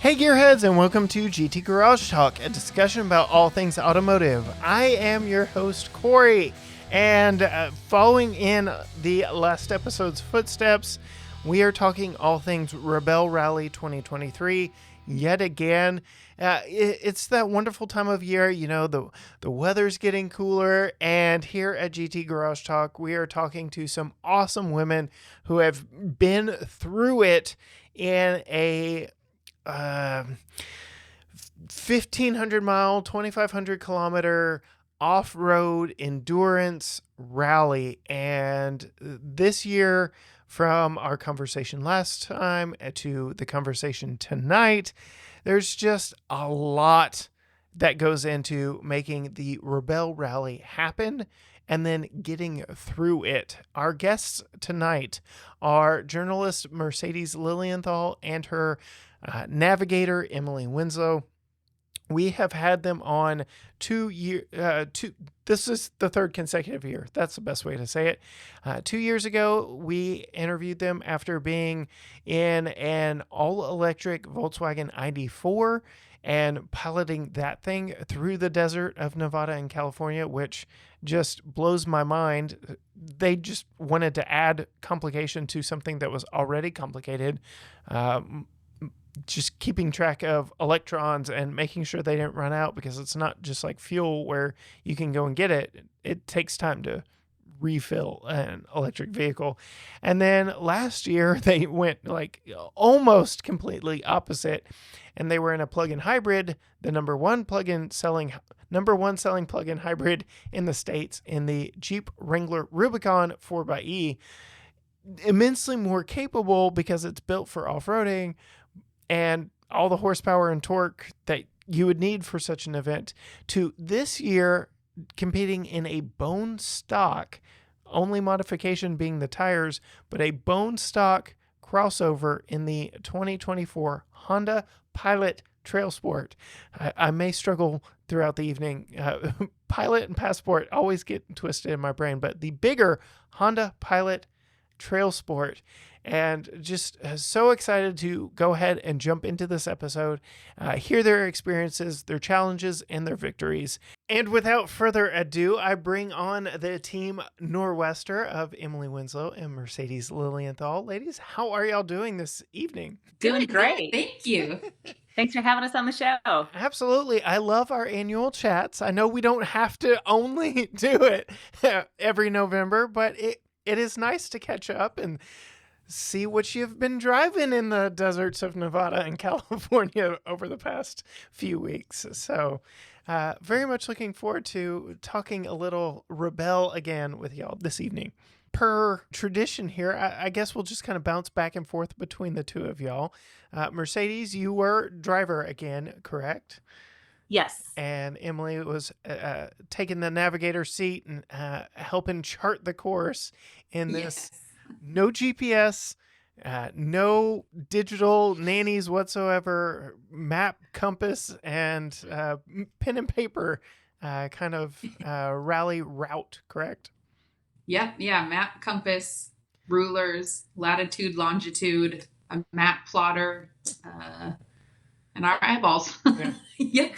Hey Gearheads, and welcome to GT Garage Talk, a discussion about all things automotive. I am your host, Cory, and following in the last episode's footsteps, we are talking all things Rebelle Rally 2023 yet again. It's that wonderful time of year, you know, the weather's getting cooler, and here at GT Garage Talk, we are talking to some awesome women who have been through it in a 1,500 mile, 2,500 kilometer off-road endurance rally. And this year, from our conversation last time to the conversation tonight, there's just a lot that goes into making the Rebelle Rally happen and then getting through it. Our guests tonight are journalist Mercedes Lilienthal and her navigator Emily Winslow. We have had them on 2 years. This is the third consecutive year. That's the best way to say it. 2 years ago, we interviewed them after being in an all-electric Volkswagen ID.4 and piloting that thing through the desert of Nevada and California, which just blows my mind. They just wanted to add complication to something that was already complicated. Just keeping track of electrons and making sure they didn't run out, because it's not just like fuel where you can go and get it. It takes time to refill an electric vehicle. And then last year they went like almost completely opposite, and they were in a plug-in hybrid, the number one selling plug-in hybrid in the States, in the Jeep Wrangler Rubicon 4xe. Immensely more capable because it's built for off-roading, and all the horsepower and torque that you would need for such an event, to this year competing in a bone stock, only modification being the tires, but a bone stock crossover in the 2024 Honda Pilot Trail Sport. I may struggle throughout the evening. Pilot and Passport always get twisted in my brain, but the bigger Honda Pilot Trail Sport. And just so excited to go ahead and jump into this episode, hear their experiences, their challenges, and their victories. And without further ado, I bring on the team Nor'Wester of Emily Winslow and Mercedes Lilienthal. Ladies, how are y'all doing this evening? Doing great. Thank you. Thanks for having us on the show. Absolutely. I love our annual chats. I know we don't have to only do it every November, but it is nice to catch up and see what you've been driving in the deserts of Nevada and California over the past few weeks. So very much looking forward to talking a little Rebelle again with y'all this evening. Per tradition here, I guess we'll just kind of bounce back and forth between the two of y'all. Mercedes, you were driver again, correct? Yes. And Emily was taking the navigator seat and helping chart the course in this. Yes. No GPS, no digital nannies whatsoever, map, compass, and pen and paper kind of rally route, correct? Yeah. Map, compass, rulers, latitude, longitude, a map plotter, and our eyeballs. Yeah.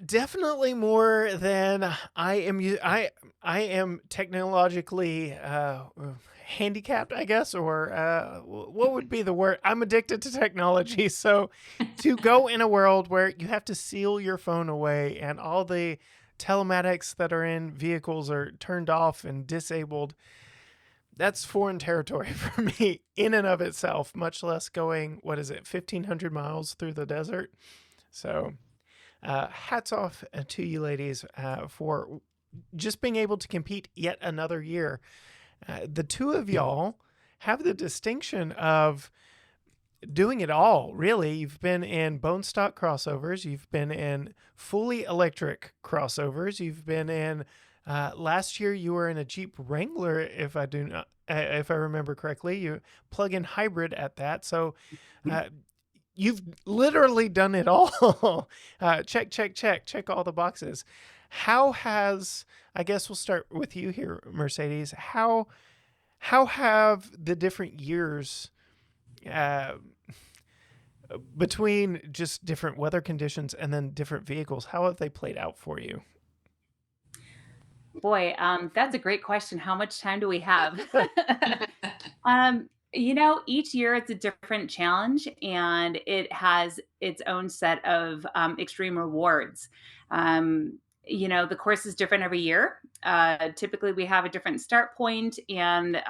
Definitely more than I am. I am technologically handicapped, I guess, or what would be the word? I'm addicted to technology. So to go in a world where you have to seal your phone away and all the telematics that are in vehicles are turned off and disabled, that's foreign territory for me in and of itself, much less going, 1,500 miles through the desert. So hats off to you ladies for just being able to compete yet another year. The two of y'all have the distinction of doing it all, really. You've been in bone stock crossovers. You've been in fully electric crossovers. You've been in, last year you were in a Jeep Wrangler, if I remember correctly. You plug-in hybrid at that. So you've literally done it all. Check all the boxes. How has, I guess we'll start with you here, Mercedes. How have the different years between just different weather conditions and then different vehicles, how have they played out for you? Boy, that's a great question. How much time do we have? Each year it's a different challenge and it has its own set of extreme rewards. The course is different every year. Typically, we have a different start point, and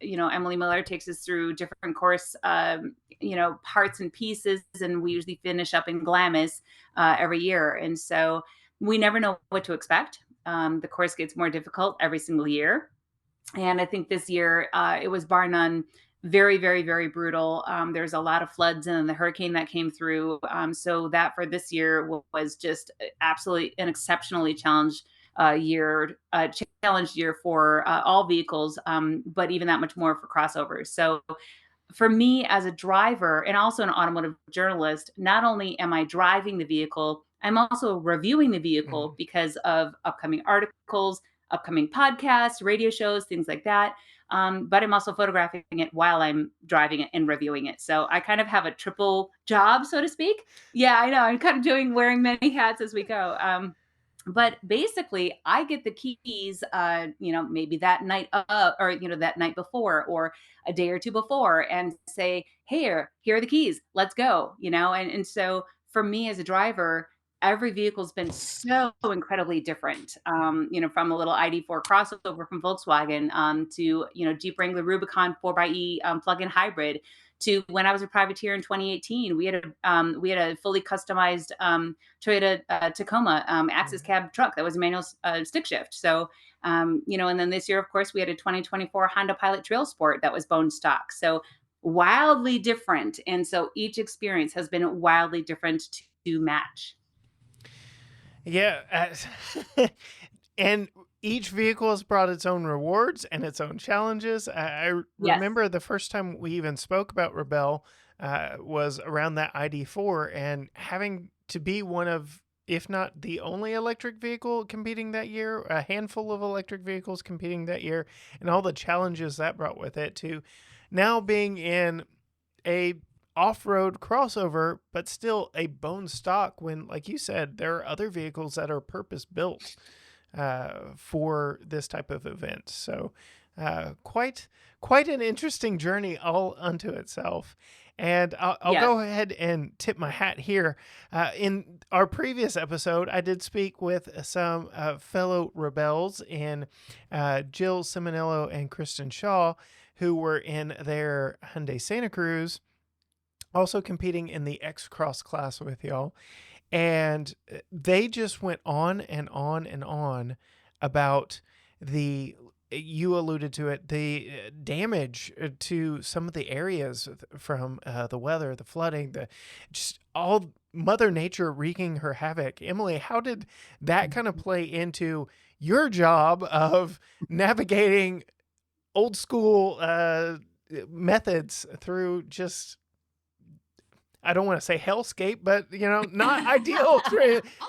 Emily Miller takes us through different course, parts and pieces, and we usually finish up in Glamis every year. And so we never know what to expect. The course gets more difficult every single year. And I think this year it was bar none very, very, very brutal. There's a lot of floods and then the hurricane that came through. So that for this year was just absolutely an exceptionally challenged challenged year for all vehicles, but even that much more for crossovers. So for me as a driver and also an automotive journalist, not only am I driving the vehicle, I'm also reviewing the vehicle because of upcoming articles, upcoming podcasts, radio shows, things like that. But I'm also photographing it while I'm driving it and reviewing it. So I kind of have a triple job, so to speak. Yeah, I know. I'm kind of wearing many hats as we go. But basically, I get the keys, maybe that night or, that night before or a day or two before and say, hey, here are the keys. Let's go, and so for me as a driver, every vehicle's been so incredibly different, from a little ID.4 crossover from Volkswagen to, Jeep Wrangler Rubicon 4xe plug-in hybrid to when I was a privateer in 2018. We had a fully customized Toyota Tacoma Access cab truck that was a manual stick shift. So, and then this year, of course, we had a 2024 Honda Pilot Trail Sport that was bone stock. So wildly different. And so each experience has been wildly different to match. Yeah. And each vehicle has brought its own rewards and its own challenges. I remember the first time we even spoke about Rebelle was around that ID.4 and having to be one of, if not the only electric vehicle competing that year, a handful of electric vehicles competing that year, and all the challenges that brought with it, to now being in a off-road crossover, but still a bone stock when, like you said, there are other vehicles that are purpose-built for this type of event. So quite an interesting journey all unto itself. And I'll go ahead and tip my hat here. In our previous episode, I did speak with some fellow rebels in Jill Simonello and Kristen Shaw, who were in their Hyundai Santa Cruz, also competing in the X-Cross class with y'all. And they just went on and on and on about you alluded to it, the damage to some of the areas from the weather, the flooding, just all Mother Nature wreaking her havoc. Emily, how did that kind of play into your job of navigating old school methods through just, I don't want to say hellscape, but, not ideal.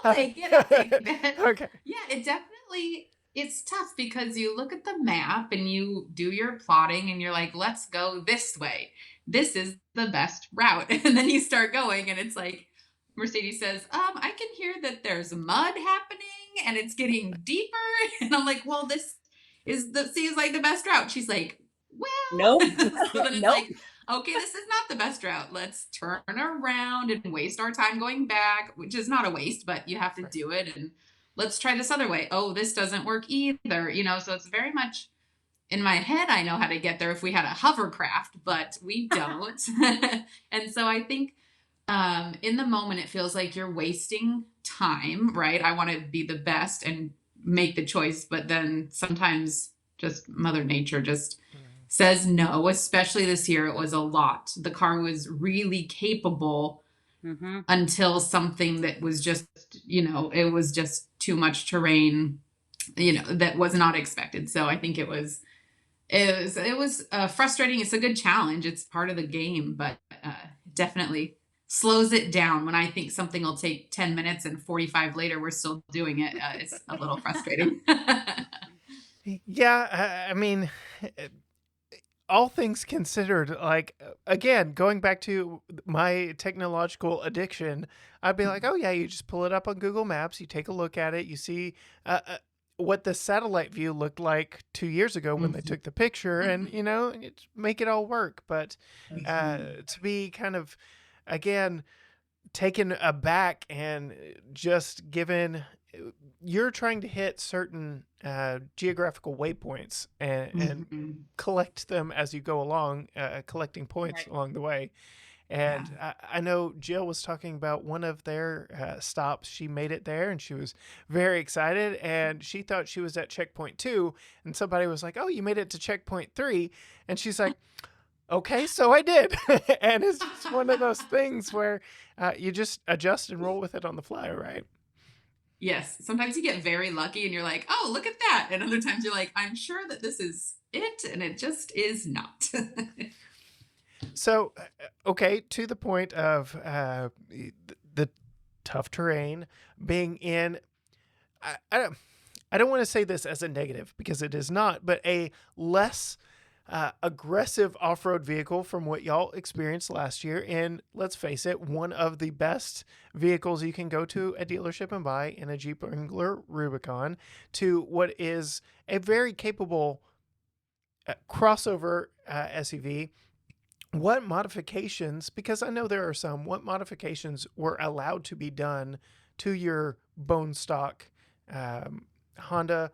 I'll take it. Okay. Yeah, it's tough because you look at the map and you do your plotting and you're like, let's go this way. This is the best route. And then you start going and it's like, Mercedes says, I can hear that there's mud happening and it's getting deeper. And I'm like, well, this seems like the best route. She's like, well, nope. So then it's like, okay, this is not the best route. Let's turn around and waste our time going back, which is not a waste, but you have to do it. And let's try this other way. Oh, this doesn't work either. So it's very much in my head. I know how to get there if we had a hovercraft, but we don't. And so I think in the moment, it feels like you're wasting time, right? I want to be the best and make the choice, but then sometimes just Mother Nature just says no, especially this year. It was a lot. The car was really capable until something that was just, it was just too much terrain, that was not expected. So I think it was frustrating. It's a good challenge. It's part of the game, but definitely slows it down. When I think something will take 10 minutes and 45 later, we're still doing it. It's a little frustrating. Yeah. I mean, all things considered, like, again, going back to my technological addiction, I'd be like, oh yeah, you just pull it up on Google Maps, you take a look at it, you see what the satellite view looked like 2 years ago when they Mhm. took the picture, and make it all work. But Mhm. to be kind of, again, taken aback and just given, you're trying to hit certain geographical waypoints and Mhm. collect them as you go along, collecting points Right. along the way. Yeah. And I know Jill was talking about one of their stops. She made it there and she was very excited, and she thought she was at checkpoint 2, and somebody was like, oh, you made it to checkpoint 3. And she's like, okay, so I did. And it's just one of those things where you just adjust and roll with it on the fly, right? Yes. Sometimes you get very lucky and you're like, oh, look at that. And other times you're like, I'm sure that this is it. And it just is not. So, okay, to the point of the tough terrain, being in, I don't want to say this as a negative because it is not, but a less aggressive off-road vehicle from what y'all experienced last year. And let's face it, one of the best vehicles you can go to a dealership and buy in a Jeep Wrangler Rubicon, to what is a very capable crossover SUV. What modifications, because I know there are some, what modifications were allowed to be done to your bone stock Honda?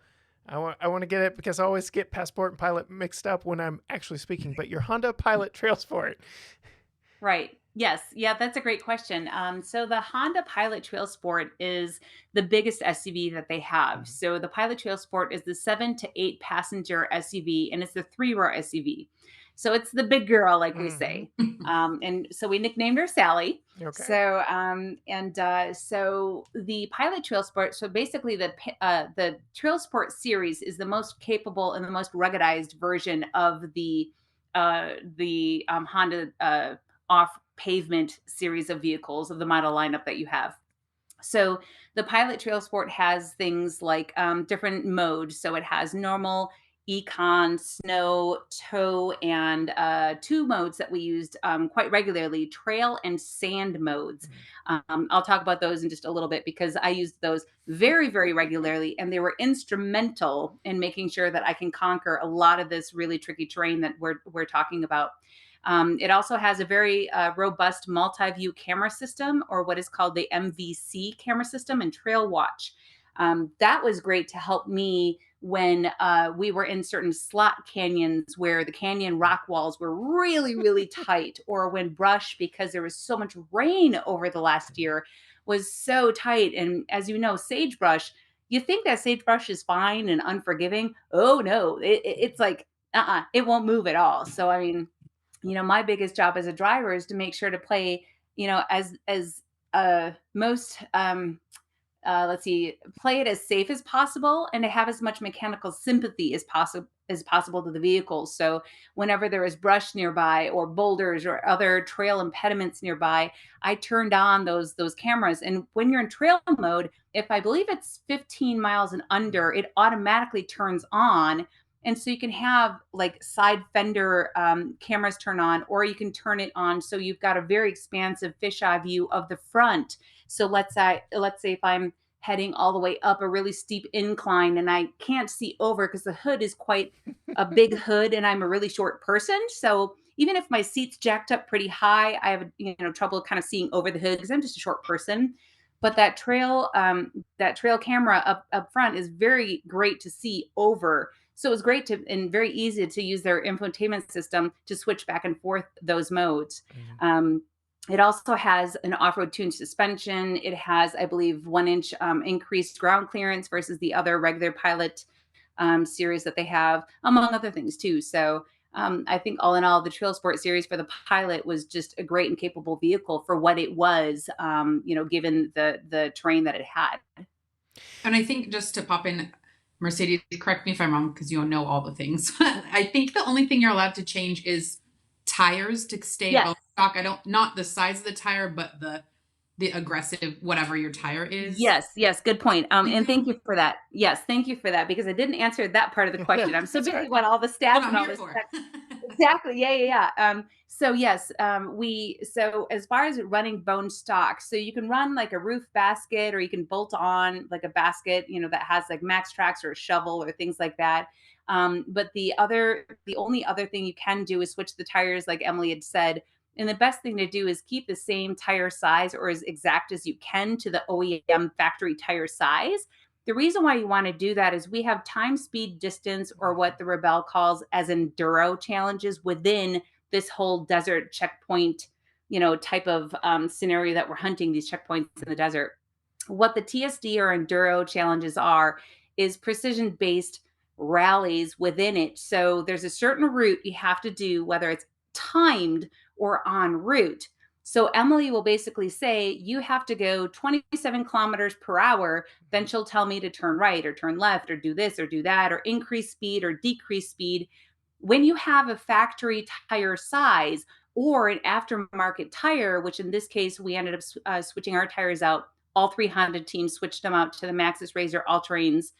I want to get it because I always get Passport and Pilot mixed up when I'm actually speaking, but your Honda Pilot Trail Sport. Right. Yes. Yeah, that's a great question. So the Honda Pilot Trail Sport is the biggest SUV that they have. Mhm. So the Pilot Trail Sport is the 7 to 8 passenger SUV, and it's the 3 row SUV. So it's the big girl, like we Mhm. say. And so we nicknamed her Sally. Okay. So the Pilot Trail Sport. So basically, the Trail Sport series is the most capable and the most ruggedized version of the Honda off pavement series of vehicles of the model lineup that you have. So the Pilot Trail Sport has things like different modes. So it has normal, econ, snow, tow, and 2 modes that we used quite regularly: trail and sand modes. I'll talk about those in just a little bit because I used those very, very regularly, and they were instrumental in making sure that I can conquer a lot of this really tricky terrain that we're talking about. It also has a very robust multi-view camera system, or what is called the MVC camera system, and Trail Watch. That was great to help me when we were in certain slot canyons where the canyon rock walls were really, really tight, or when brush, because there was so much rain over the last year, was so tight. And as you know, sagebrush, you think that sagebrush is fine and unforgiving. Oh no, it's like, it won't move at all. So I mean, my biggest job as a driver is to make sure to play, as most let's see, play it as safe as possible, and to have as much mechanical sympathy as possible to the vehicle. So whenever there is brush nearby or boulders or other trail impediments nearby, I turned on those cameras. And when you're in trail mode, if I believe it's 15 miles and under, it automatically turns on. And so you can have like side fender cameras turn on, or you can turn it on so you've got a very expansive fisheye view of the front. So let's say if I'm heading all the way up a really steep incline and I can't see over because the hood is quite a big hood and I'm a really short person. So even if my seat's jacked up pretty high, I have trouble kind of seeing over the hood because I'm just a short person. But that trail camera up front is very great to see over. So it was great to and very easy to use their infotainment system to switch back and forth those modes. Mhm. It also has an off-road tuned suspension. It has, I believe, 1 inch increased ground clearance versus the other regular Pilot series that they have, among other things too. So I think all in all, the Trail Sport series for the Pilot was just a great and capable vehicle for what it was, given the terrain that it had. And I think just to pop in, Mercedes, correct me if I'm wrong because you'll know all the things. I think the only thing you're allowed to change is tires to stay Yes. bone stock. I don't, not the size of the tire, but the aggressive whatever your tire is. Yes, good point. And thank you for that. Yes, thank you for that because I didn't answer that part of the question. I'm so That's busy right. about all the What stats I'm and all here this for. tech. Exactly. Yeah, yeah, yeah. So yes, so as far as running bone stock, so you can run like a roof basket, or you can bolt on like a basket, that has like max tracks or a shovel or things like that. But the only other thing you can do is switch the tires, like Emily had said. And the best thing to do is keep the same tire size, or as exact as you can to the OEM factory tire size. The reason why you want to do that is we have time, speed, distance, or what the Rebelle calls as enduro challenges within this whole desert checkpoint, type of scenario that we're hunting these checkpoints in the desert. What the TSD or enduro challenges are is precision based rallies within it. So there's a certain route you have to do, whether it's timed or en route. So Emily will basically say, you have to go 27 kilometers per hour. Then she'll tell me to turn right or turn left or do this or do that, or increase speed or decrease speed. When you have a factory tire size or an aftermarket tire, which in this case, we ended up switching our tires out. All three Honda teams switched them out to the Maxxis Razor All-Terrains,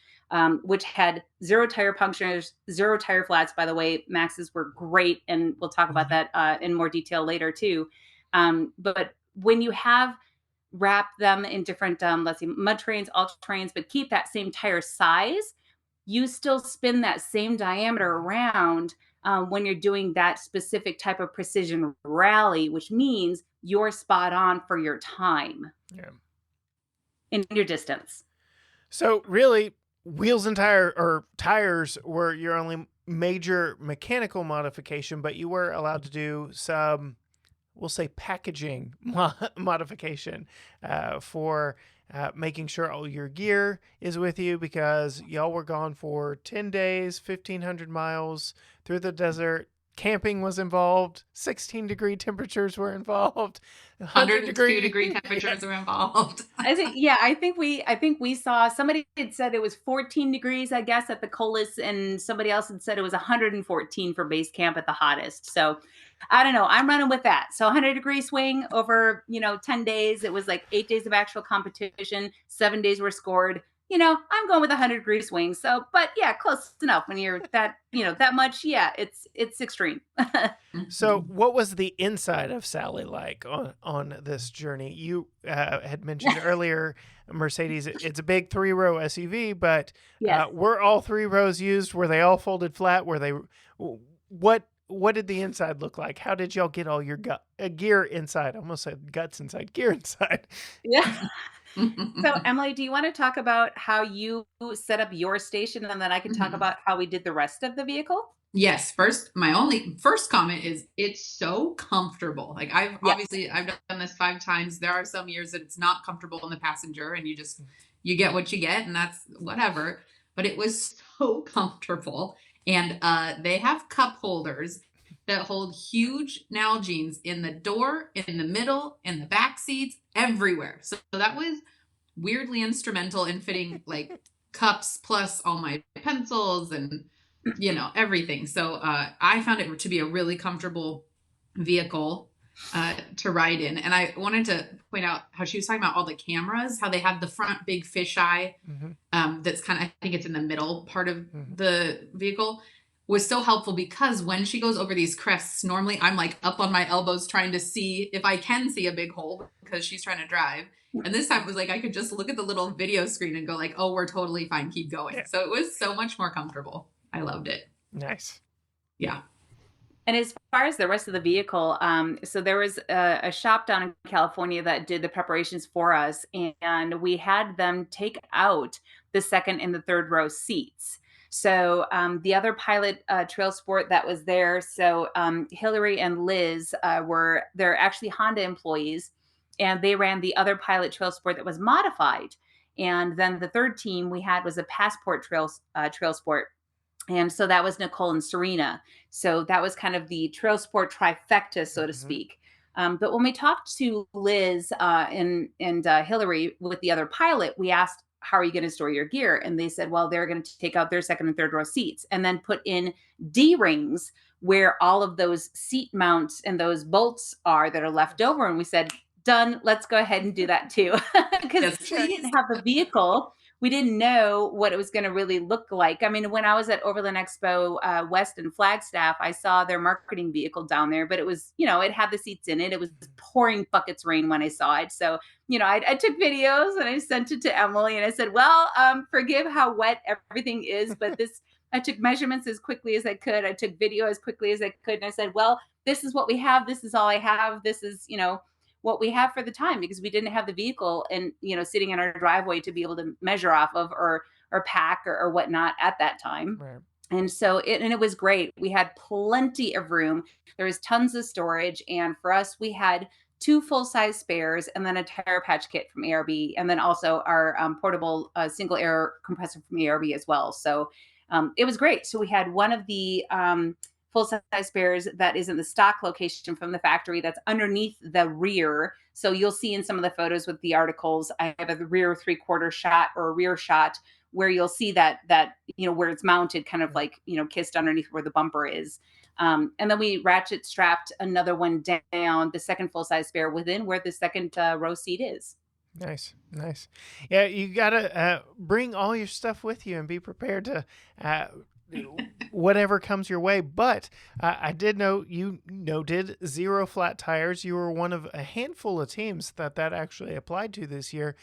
which had zero tire punctures, zero tire flats. By the way, Maxxis were great, and we'll talk about that in more detail later too. But when you have wrapped them in different, let's see, mud terrains, all terrains, but keep that same tire size, you still spin that same diameter around when you're doing that specific type of precision rally, which means you're spot on for your time in your distance. So really, wheels and tires were your only major mechanical modification, but you were allowed to do some, we'll say, packaging modification for making sure all your gear is with you, because y'all were gone for 10 days, 1,500 miles through the desert. Camping was involved. 16-degree temperatures were involved. 102-degree temperatures were involved. I think we saw, somebody had said it was 14 degrees, I guess, at the coldest, and somebody else had said it was 114 for base camp at the hottest. So I don't know. I'm running with that. So 100-degree swing over, 10 days. It was like 8 days of actual competition. 7 days were scored. I'm going with a 100-degree swing. So, but yeah, close enough when you're that, that much. Yeah, it's extreme. So what was the inside of Sally like on this journey? You had mentioned earlier, Mercedes, it's a big 3-row SUV, but Yes. were all 3 rows used? Were they all folded flat? What did the inside look like? How did y'all get all your gear inside? I almost said guts inside, gear inside. Yeah. So Emily, do you want to talk about how you set up your station, and then I can talk about how we did the rest of the vehicle? Yes. My only first comment is it's so comfortable. Like I've done this 5 times. There are some years that it's not comfortable in the passenger, and you get what you get, and that's whatever. But it was so comfortable. And they have cup holders that hold huge Nalgene's in the door, in the middle, in the back seats, everywhere. So that was weirdly instrumental in fitting like cups plus all my pencils and everything. So I found it to be a really comfortable vehicle to ride in. And I wanted to point out how she was talking about all the cameras, how they have the front big fisheye that's kind of, I think it's in the middle part of the vehicle, was so helpful, because when she goes over these crests, normally I'm like up on my elbows trying to see if I can see a big hole because she's trying to drive. And this time it was like I could just look at the little video screen and go like, oh, we're totally fine, keep going. Yeah. So it was so much more comfortable. I loved it. Nice. Yeah. And as far as the rest of the vehicle, so there was a shop down in California that did the preparations for us, and we had them take out the second and the third row seats. So the other Pilot Trail Sport that was there, so Hillary and Liz they're actually Honda employees, and they ran the other Pilot Trail Sport that was modified. And then the third team we had was a Passport Trail Sport. And so that was Nicole and Serena. So that was kind of the trail sport trifecta, so to speak. But when we talked to Liz and Hillary with the other pilot, we asked, how are you going to store your gear? And they said, well, they're going to take out their second and third row seats and then put in D-rings where all of those seat mounts and those bolts are that are left over. And we said, done, let's go ahead and do that too. Because we didn't have the vehicle we didn't know what it was going to really look like. I mean, when I was at Overland Expo West in Flagstaff, I saw their marketing vehicle down there, but it was, it had the seats in it. It was pouring buckets rain when I saw it. So, I took videos and I sent it to Emily and I said, well, forgive how wet everything is, but I took measurements as quickly as I could. I took video as quickly as I could. And I said, well, this is what we have. This is all I have. This is, what we have for the time, because we didn't have the vehicle and, sitting in our driveway to be able to measure off of or pack or whatnot at that time. Right. And so it was great. We had plenty of room. There was tons of storage. And for us, we had 2 full-size spares and then a tire patch kit from ARB, and then also our portable single air compressor from ARB as well. So it was great. So we had one of the full-size spares that is in the stock location from the factory that's underneath the rear. So you'll see in some of the photos with the articles, I have a rear 3/4 shot or a rear shot where you'll see that where it's mounted, kind of like, kissed underneath where the bumper is. And then we ratchet strapped another one down, the second full-size spare within where the second row seat is. Nice. Yeah, you gotta bring all your stuff with you and be prepared to whatever comes your way. But I did know you noted 0 flat tires. You were one of a handful of teams that actually applied to this year.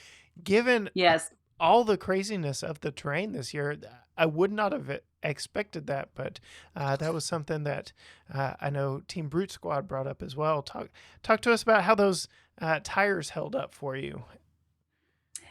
Given Yes. all the craziness of the terrain this year, I would not have expected that, but that was something that I know Team Brute Squad brought up as well. Talk to us about how those tires held up for you.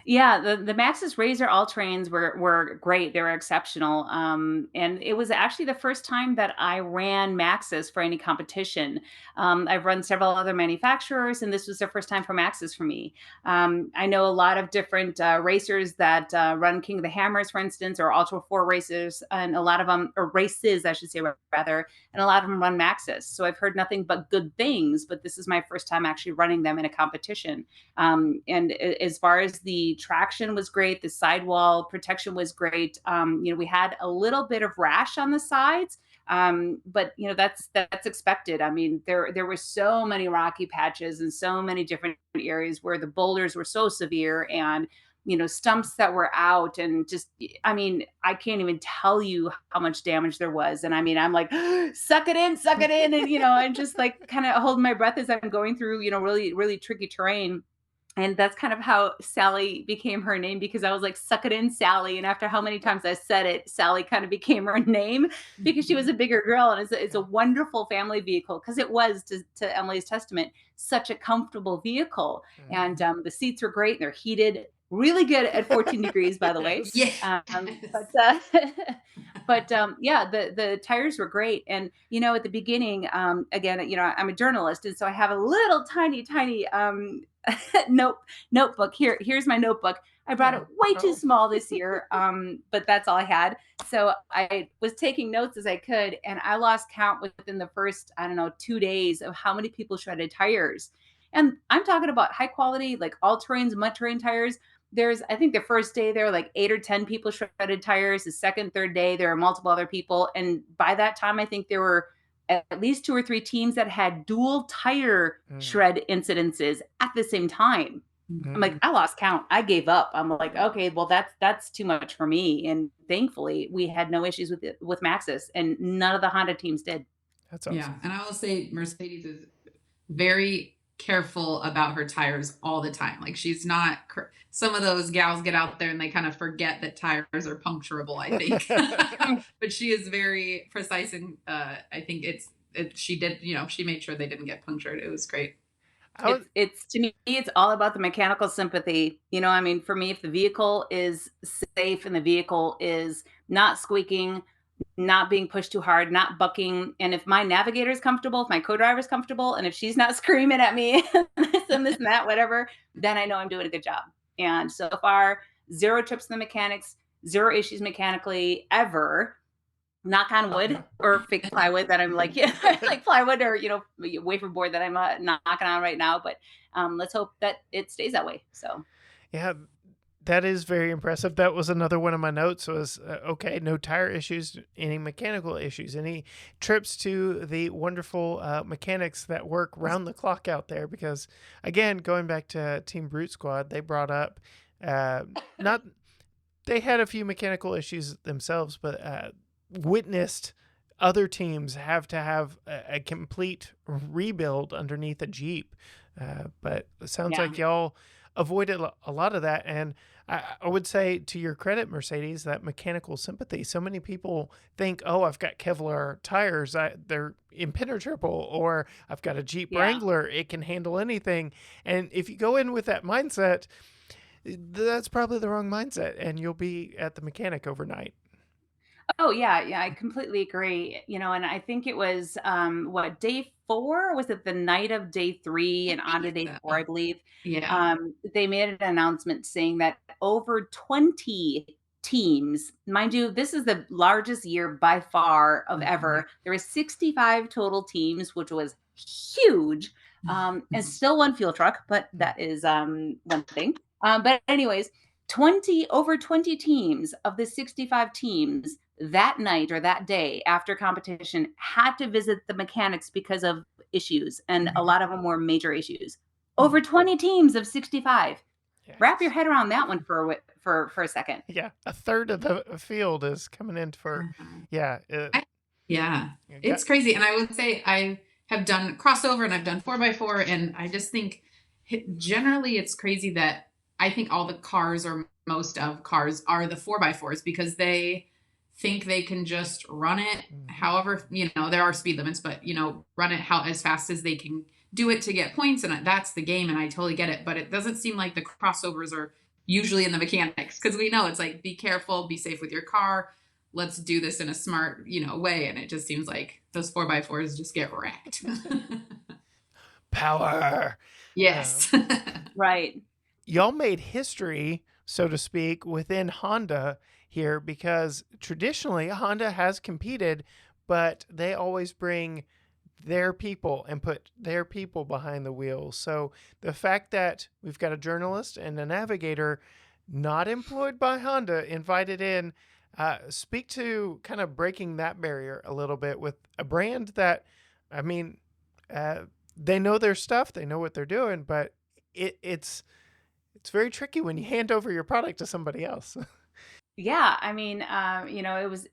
Yeah, the Maxxis Razor All Terrains were great. They were exceptional. And it was actually the first time that I ran Maxxis for any competition. I've run several other manufacturers, and this was the first time for Maxxis for me. I know a lot of different racers that run King of the Hammers, for instance, or Ultra 4 racers, and a lot of them, or races, I should say, rather, and a lot of them run Maxxis. So I've heard nothing but good things, but this is my first time actually running them in a competition. And as far as the traction was great, the sidewall protection was great. We had a little bit of rash on the sides, but that's expected. I mean, there were so many rocky patches and so many different areas where the boulders were so severe, and stumps that were out, and just, I mean, I can't even tell you how much damage there was. And I mean, I'm like, suck it in. And, I'm just like kind of holding my breath as I'm going through, really, really tricky terrain. And that's kind of how Sally became her name, because I was like, suck it in, Sally. And after how many times I said it, Sally kind of became her name because she was a bigger girl. And it's a wonderful family vehicle, because it was, to Emily's testament, such a comfortable vehicle. And the seats were great. They're heated really good at 14 degrees, by the way. Yeah. Yeah, the tires were great. And, at the beginning, again, I'm a journalist. And so I have a little tiny notebook. Here's my notebook. I brought it way too small this year, but that's all I had. So I was taking notes as I could, and I lost count within the first, 2 days of how many people shredded tires. And I'm talking about high quality, like all terrains, mud terrain tires. I think the first day there were like 8 or 10 people shredded tires. The second, third day, there were multiple other people. And by that time, I think there were at least 2 or 3 teams that had dual tire shred incidences at the same time. I'm like, I lost count. I gave up. I'm like, okay, well, that's too much for me. And thankfully, we had no issues with Maxxis, and none of the Honda teams did. That's awesome. Yeah, and I will say Mercedes is very careful about her tires all the time. Like, she's not, some of those gals get out there and they kind of forget that tires are puncturable, I think. But she is very precise, and I think she did, she made sure they didn't get punctured. It was great. It's to me, it's all about the mechanical sympathy. I mean, for me, if the vehicle is safe and the vehicle is not squeaking, not being pushed too hard, not bucking, and if my navigator is comfortable, if my co-driver is comfortable, and if she's not screaming at me, this and that, whatever, then I know I'm doing a good job. And so far, 0 trips to the mechanics, 0 issues mechanically ever. Knock on wood, or fake plywood that I'm like, like plywood, or wafer board that I'm knocking on right now. But let's hope that it stays that way. So yeah, that is very impressive. That was another one of my notes was, okay, no tire issues, any mechanical issues, any trips to the wonderful mechanics that work round the clock out there. Because again, going back to Team Brute Squad, they brought up not they had a few mechanical issues themselves, but witnessed other teams have to have a complete rebuild underneath a Jeep. But it sounds Yeah. like y'all avoided a lot of that. And I would say, to your credit, Mercedes, that mechanical sympathy. So many people think, oh, I've got Kevlar tires, they're impenetrable, or I've got a Jeep Yeah. Wrangler, it can handle anything. And if you go in with that mindset, that's probably the wrong mindset, and you'll be at the mechanic overnight. Oh yeah, yeah, I completely agree. And I think it was what, day 4? Was it the night of day 3 I and on think to day so. 4, I believe. Yeah. They made an announcement saying that over 20 teams, mind you, this is the largest year by far of Mhm. ever. There were 65 total teams, which was huge. And still one fuel truck, but that is one thing. But anyways, over 20 teams of the 65 teams that night or that day after competition had to visit the mechanics because of issues, and a lot of them were major issues. Over 20 teams of 65. Yeah, Wrap your head around that one for a second. yeah, a third of the field is coming in for, Mhm. yeah, Yeah, it got, it's crazy. And I would say I have done crossover and I've done 4x4. And I just think generally it's crazy that I think all the cars or most of cars are the 4x4s because they think they can just run it mhm. however, there are speed limits, but, run it how as fast as they can do it to get points. And that's the game. And I totally get it. But it doesn't seem like the crossovers are usually in the mechanics because we know it's like, be careful, be safe with your car, let's do this in a smart, way. And it just seems like those 4x4s just get wrecked. Power. Yes. Right. Y'all made history, so to speak, within Honda here, because traditionally Honda has competed, but they always bring their people and put their people behind the wheel. So the fact that we've got a journalist and a navigator not employed by Honda invited in, speak to kind of breaking that barrier a little bit with a brand that, I mean, uh, they know their stuff, they know what they're doing, but it's very tricky when you hand over your product to somebody else. Yeah, I mean,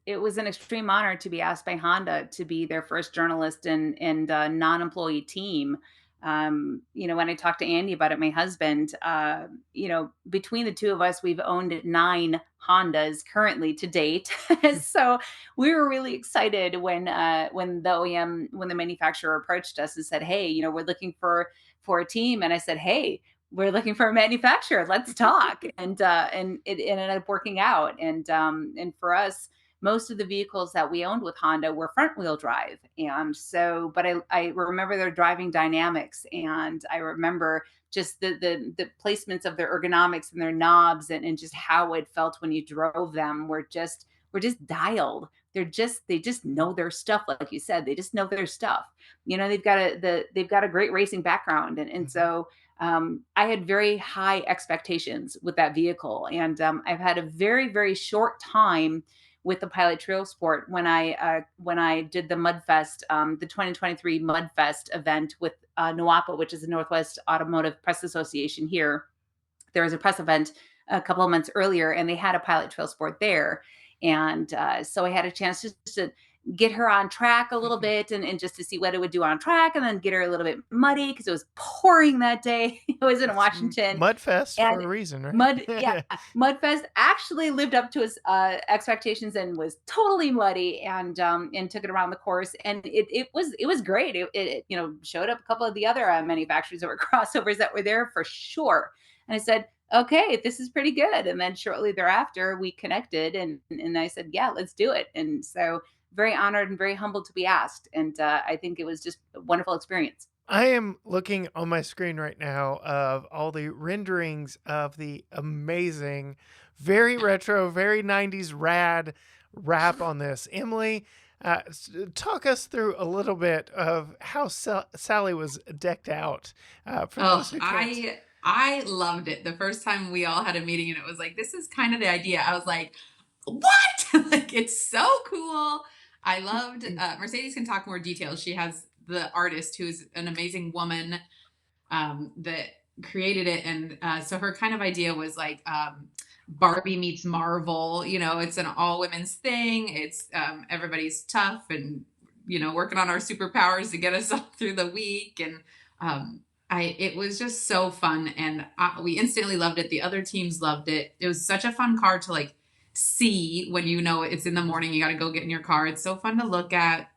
it was an extreme honor to be asked by Honda to be their first journalist and non-employee team. When I talked to Andy about it, my husband, between the two of us, we've owned 9 Hondas currently to date. So we were really excited when the OEM, when the manufacturer approached us and said, "Hey, we're looking for a team," and I said, "Hey, we're looking for a manufacturer. Let's talk." And it ended up working out. And for us, most of the vehicles that we owned with Honda were front wheel drive. And so, but I remember their driving dynamics, and I remember just the placements of their ergonomics and their knobs, and just how it felt when you drove them were just dialed. They just know their stuff, like you said. They just know their stuff. They've got a great racing background, and Mhm. so I had very high expectations with that vehicle, and I've had a very, very short time with the Pilot Trail Sport when I did the Mudfest, the 2023 Mudfest event with NWAPA, which is the Northwest Automotive Press Association here. There was a press event a couple of months earlier, and they had a Pilot Trail Sport there, and so I had a chance just to get her on track a little bit, and just to see what it would do on track, and then get her a little bit muddy because it was pouring that day. It was in It's Washington, Mudfest for and a reason, right? yeah, Mudfest actually lived up to his expectations and was totally muddy, and took it around the course, and it was great. It showed up a couple of the other manufacturers that were crossovers that were there for sure, and I said, "Okay, this is pretty good." And then shortly thereafter, we connected, and I said, "Yeah, let's do it." And so, very honored and very humbled to be asked, and I think it was just a wonderful experience. I am looking on my screen right now of all the renderings of the amazing, very retro, very 90s rad wrap on this. Emily, talk us through a little bit of how Sally was decked out, for Oh, those who can't. I loved it. The first time we all had a meeting and it was like, this is kind of the idea. I was like, what? Like, it's so cool. I loved Mercedes can talk more details. She has the artist who's an amazing woman that created it. And so her kind of idea was like Barbie meets Marvel. It's an all women's thing. It's everybody's tough and working on our superpowers to get us all through the week. And um, it was just so fun, and we instantly loved it. The other teams loved it. It was such a fun car to like see when it's in the morning. You got to go get in your car. It's so fun to look at.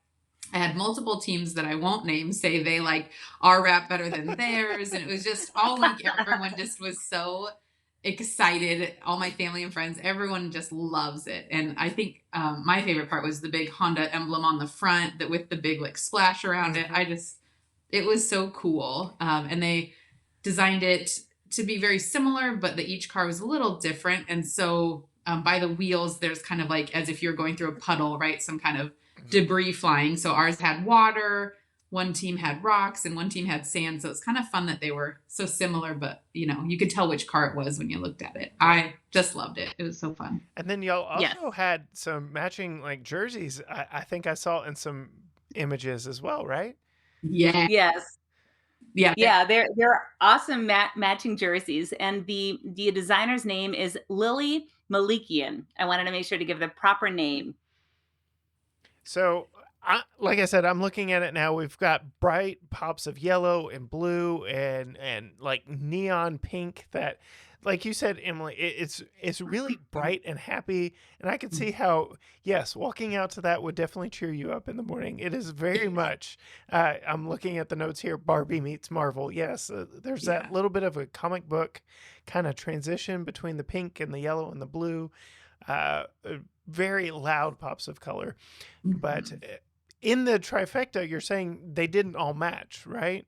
I had multiple teams that I won't name say they like our wrap better than theirs, and it was just all week. Everyone just was so excited. All my family and friends, everyone just loves it. And I think my favorite part was the big Honda emblem on the front that with the big like splash around it. It was so cool. And they designed it to be very similar, but each car was a little different. And so by the wheels, there's kind of like as if you're going through a puddle, right? Some kind of debris flying. So ours had water, one team had rocks, and one team had sand. So it's kind of fun that they were so similar, but you could tell which car it was when you looked at it. I just loved it. It was so fun. And then y'all also had some matching like jerseys. I think I saw in some images as well, right? Yeah. Yes. Yeah. They're awesome matching jerseys, and the designer's name is Lily Malikian. I wanted to make sure to give the proper name. So, like I said, I'm looking at it now. We've got bright pops of yellow and blue and like neon pink that, like you said, Emily, it's really bright and happy. And I can see how, yes, walking out to that would definitely cheer you up in the morning. It is very much, I'm looking at the notes here, Barbie meets Marvel. Yes, there's that little bit of a comic book kind of transition between the pink and the yellow and the blue. Very loud pops of color. But in the trifecta, you're saying they didn't all match, right?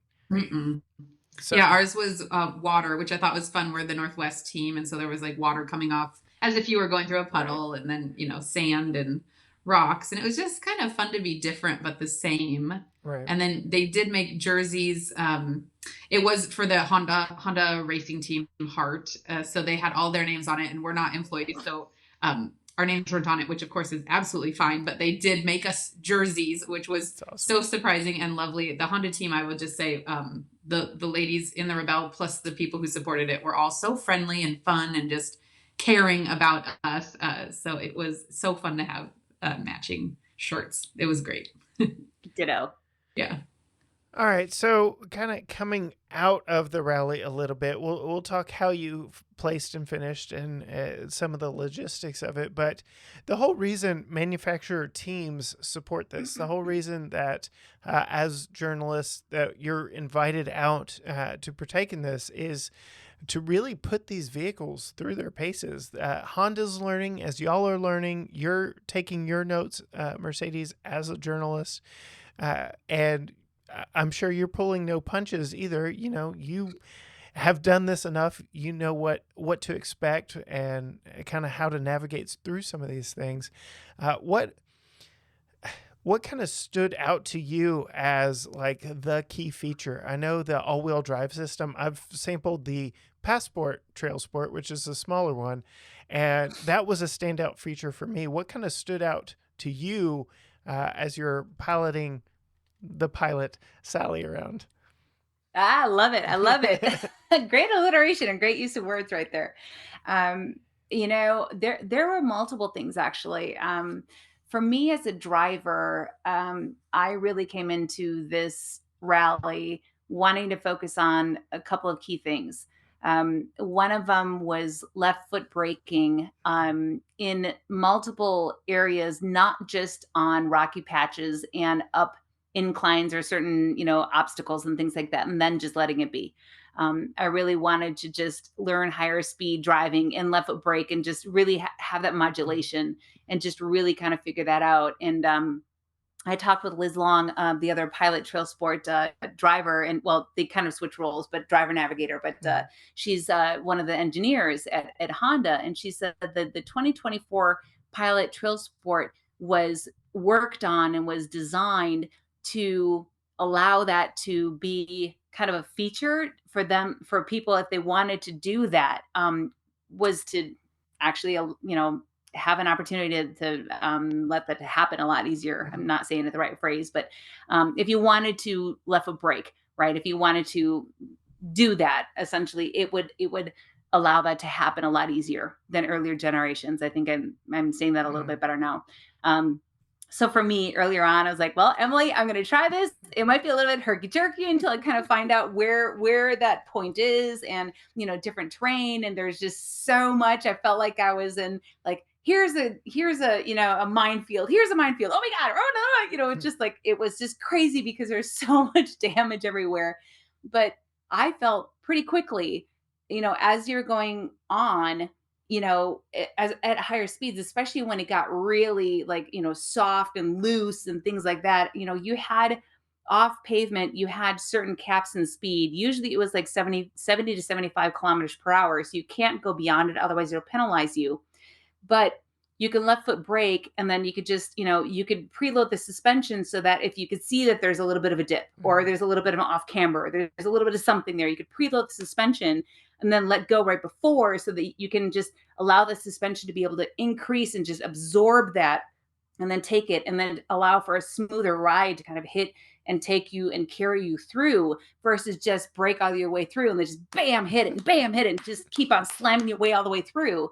So yeah, ours was water, which I thought was fun. We're the Northwest team, and so there was like water coming off as if you were going through a puddle, and then sand and rocks, and it was just kind of fun to be different but the same. Right. And then they did make jerseys. It was for the Honda racing team Heart, so they had all their names on it, and we're not employees, so our names weren't on it, which of course is absolutely fine, but they did make us jerseys, which was awesome. So surprising and lovely. The Honda team, I would just say, the ladies in the Rebelle plus the people who supported it were all so friendly and fun and just caring about us. So it was so fun to have matching shirts. It was great. Ditto. Yeah. All right, so kind of coming out of the rally a little bit, we'll talk how you placed and finished and some of the logistics of it. But the whole reason manufacturer teams support this, the whole reason that as journalists that you're invited out to partake in this is to really put these vehicles through their paces. Honda's learning as y'all are learning. You're taking your notes, Mercedes, as a journalist, and I'm sure you're pulling no punches either. You have done this enough. You know what to expect and kind of how to navigate through some of these things. What kind of stood out to you as like the key feature? I know the all-wheel drive system. I've sampled the Passport Trail Sport, which is a smaller one, and that was a standout feature for me. What kind of stood out to you as you're piloting the pilot Sally around? I love it. I love it. Great alliteration and great use of words right there. There were multiple things actually. For me as a driver, I really came into this rally wanting to focus on a couple of key things. One of them was left foot braking in multiple areas, not just on rocky patches and up inclines or certain, obstacles and things like that, and then just letting it be. I really wanted to just learn higher speed driving and left foot brake and just really have that modulation and just really kind of figure that out. And I talked with Liz Long, the other pilot trail sport driver, and well, they kind of switch roles, but driver navigator, but she's one of the engineers at Honda. And she said that the 2024 pilot trail sport was worked on and was designed to allow that to be kind of a feature for them, for people, if they wanted to do that, was to actually, have an opportunity to let that happen a lot easier. I'm not saying it the right phrase, but if you wanted to left foot brake, right? If you wanted to do that, essentially, it would allow that to happen a lot easier than earlier generations. I think I'm saying that a little bit better now. So for me, earlier on, I was like, well, Emily, I'm going to try this. It might be a little bit herky-jerky until I kind of find out where that point is, and, different terrain. And there's just so much. I felt like I was in, like, here's a a minefield. Here's a minefield. Oh my God. Oh no. It's just like, it was just crazy because there's so much damage everywhere. But I felt pretty quickly, as you're going on, at higher speeds, especially when it got really, like, soft and loose and things like that, you had off pavement, you had certain caps in speed. Usually it was like 70 to 75 kilometers per hour. So you can't go beyond it. Otherwise it'll penalize you. But you can left foot brake, and then you could just, you could preload the suspension so that if you could see that there's a little bit of a dip, or there's a little bit of an off camber, there's a little bit of something there, you could preload the suspension and then let go right before, so that you can just allow the suspension to be able to increase and just absorb that, and then take it, and then allow for a smoother ride to kind of hit and take you and carry you through, versus just break all your way through and then just bam, hit it, and just keep on slamming your way all the way through.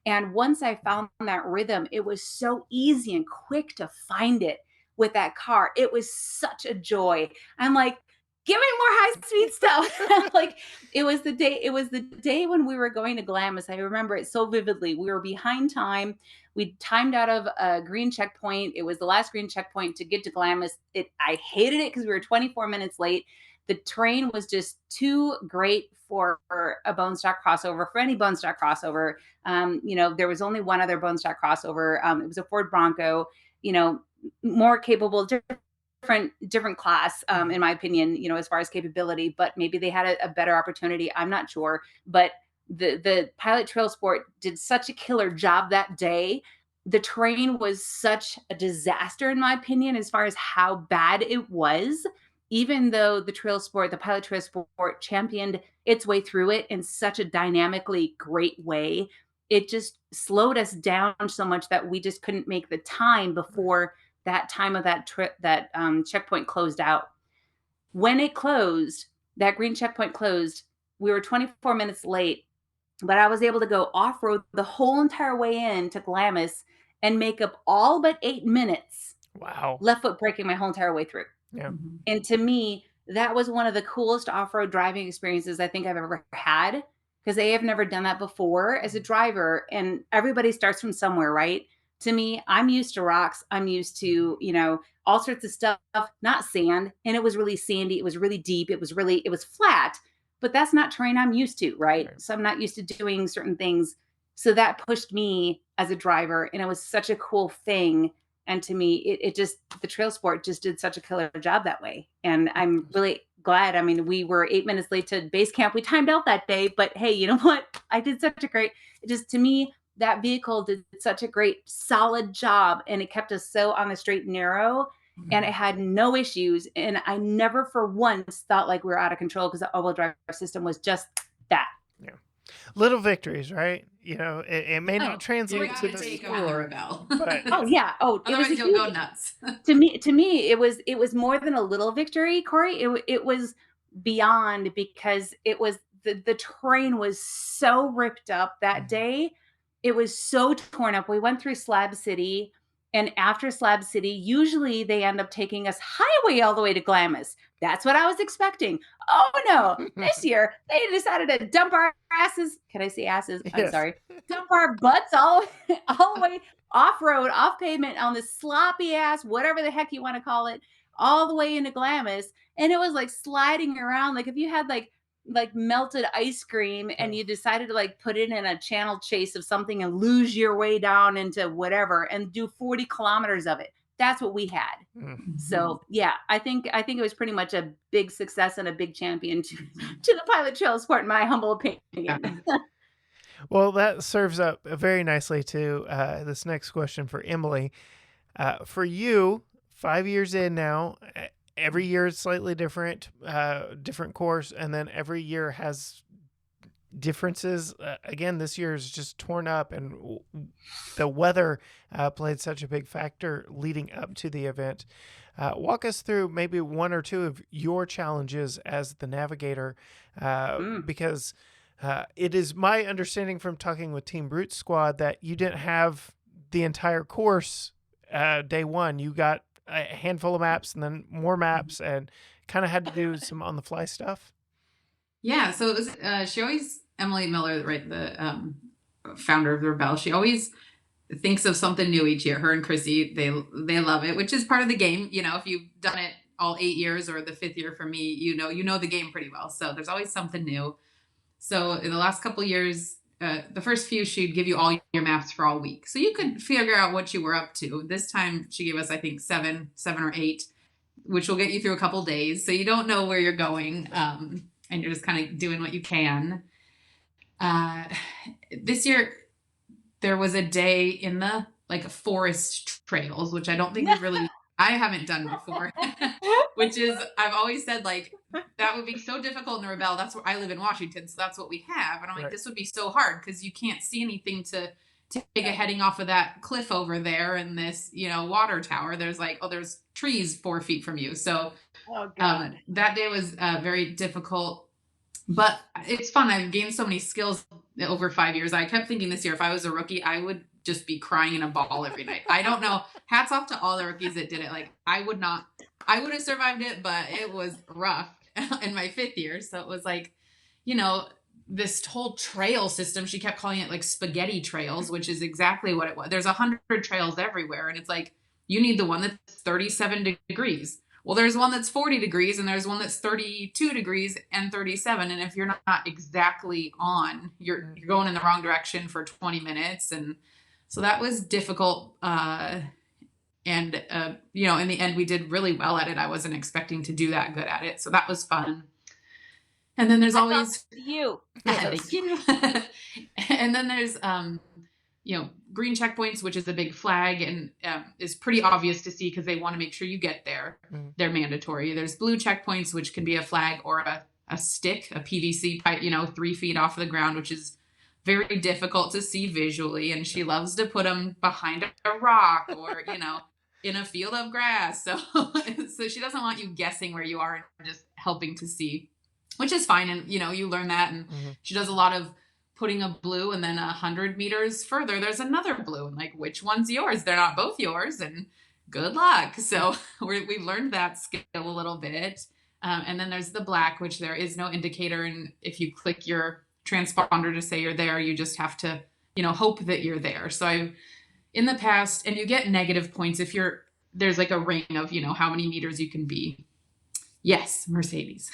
And once I found that rhythm, it was so easy and quick to find it with that car. It was such a joy. I'm like, give me more high speed stuff. Like, it was the day when we were going to Glamis. I remember it so vividly. We were behind time. We timed out of a green checkpoint. It was the last green checkpoint to get to Glamis. I hated it because we were 24 minutes late. The terrain was just too great for a bone stock crossover, for any bone stock crossover. There was only one other bone stock crossover. It was a Ford Bronco, more capable, different class, in my opinion, as far as capability, but maybe they had a better opportunity. I'm not sure, but the Pilot Trail Sport did such a killer job that day. The terrain was such a disaster, in my opinion, as far as how bad it was. Even though the Pilot Trail Sport championed its way through it in such a dynamically great way, it just slowed us down so much that we just couldn't make the time before that time of that trip, that checkpoint closed out. When it closed, that green checkpoint closed, we were 24 minutes late, but I was able to go off-road the whole entire way in to Glamis and make up all but 8 minutes. Wow. Left foot braking my whole entire way through. Yeah. And to me, that was one of the coolest off-road driving experiences I think I've ever had, because I have never done that before as a driver. And everybody starts from somewhere, right? To me, I'm used to rocks. I'm used to, all sorts of stuff, not sand. And it was really sandy. It was really deep. It was flat, but that's not terrain I'm used to, right? So I'm not used to doing certain things. So that pushed me as a driver, and it was such a cool thing. And to me, the trail sport just did such a killer job that way. And I'm really glad. I mean, we were 8 minutes late to base camp. We timed out that day, but hey, you know what? I did such a great, to me, that vehicle did such a great, solid job, and it kept us so on the straight and narrow, and it had no issues. And I never for once thought like we were out of control, because the all-wheel drive system was just that. Yeah. Little victories, right? It may not translate to the score, but oh yeah, otherwise you'll go nuts. to me, it was more than a little victory, Cory. It was beyond, because it was the terrain was so ripped up that day. It was so torn up. We went through Slab City, and after Slab City, usually they end up taking us highway all the way to Glamis. That's what I was expecting. Oh no, this year they decided to dump our asses. Can I say asses? Yes. I'm sorry. Dump our butts all the way off-road, off pavement, on this sloppy ass, whatever the heck you want to call it, all the way into Glamis. And it was like sliding around. Like if you had like melted ice cream and you decided to like put it in a channel chase of something and lose your way down into whatever and do 40 kilometers of it. That's what we had. So yeah, I think it was pretty much a big success and a big champion to the Pilot Trail Sport, in my humble opinion. Well, that serves up very nicely to this next question for Emily. For you, 5 years in now, every year is slightly different course, and then every year has differences. Again, this year is just torn up, and the weather played such a big factor leading up to the event. Walk us through maybe one or two of your challenges as the navigator, because It is my understanding from talking with Team Brute Squad that you didn't have the entire course day one. You got a handful of maps and then more maps and kind of had to do some on the fly stuff. Yeah, so it was she always Emily Miller, right, the founder of the Rebelle. She always thinks of something new each year. Her and Chrissy, they love it, which is part of the game. You know, if you've done it all 8 years or the 5th year for me, you know the game pretty well. So there's always something new. So in the last couple of years, the first few, she'd give you all your maps for all week. So you could figure out what you were up to. This time she gave us, I think, seven or eight, which will get you through a couple days. So you don't know where you're going. And you're just kind of doing what you can. This year, there was a day in the forest trails, which I don't think I haven't done before, which is, I've always said, like, that would be so difficult in Rebelle. That's where I live in Washington, so that's what we have. And I'm like, this would be so hard because you can't see anything to take a heading off of that cliff over there and this, water tower. There's there's trees 4 feet from you. So that day was very difficult, but it's fun. I've gained so many skills over 5 years. I kept thinking this year, if I was a rookie, I would just be crying in a ball every night. I don't know. Hats off to all the rookies that did it. Like, I would have survived it, but it was rough in my 5th year. So it was this whole trail system. She kept calling it like spaghetti trails, which is exactly what it was. There's 100 trails everywhere. And it's like, you need the one that's 37 degrees. Well, there's one that's 40 degrees and there's one that's 32 degrees and 37. And if you're not exactly on, you're going in the wrong direction for 20 minutes. And so that was difficult. In the end, we did really well at it. I wasn't expecting to do that good at it. So that was fun. And then there's always you. Thank you. And then there's, green checkpoints, which is a big flag and is pretty obvious to see because they want to make sure you get there. They're mandatory. There's blue checkpoints, which can be a flag or a stick, a PVC pipe, 3 feet off the ground, which is very difficult to see visually. And she loves to put them behind a rock or, in a field of grass. So she doesn't want you guessing where you are and just helping to see, which is fine. And, you learn that. And she does a lot of putting a blue and then 100 meters further, there's another blue. And which one's yours? They're not both yours. And good luck. So we've learned that skill a little bit. And then there's the black, which there is no indicator. And if you click your transponder to say you're there, you just have to, hope that you're there. So in the past, and you get negative points if there's a ring of, how many meters you can be. Yes, Mercedes.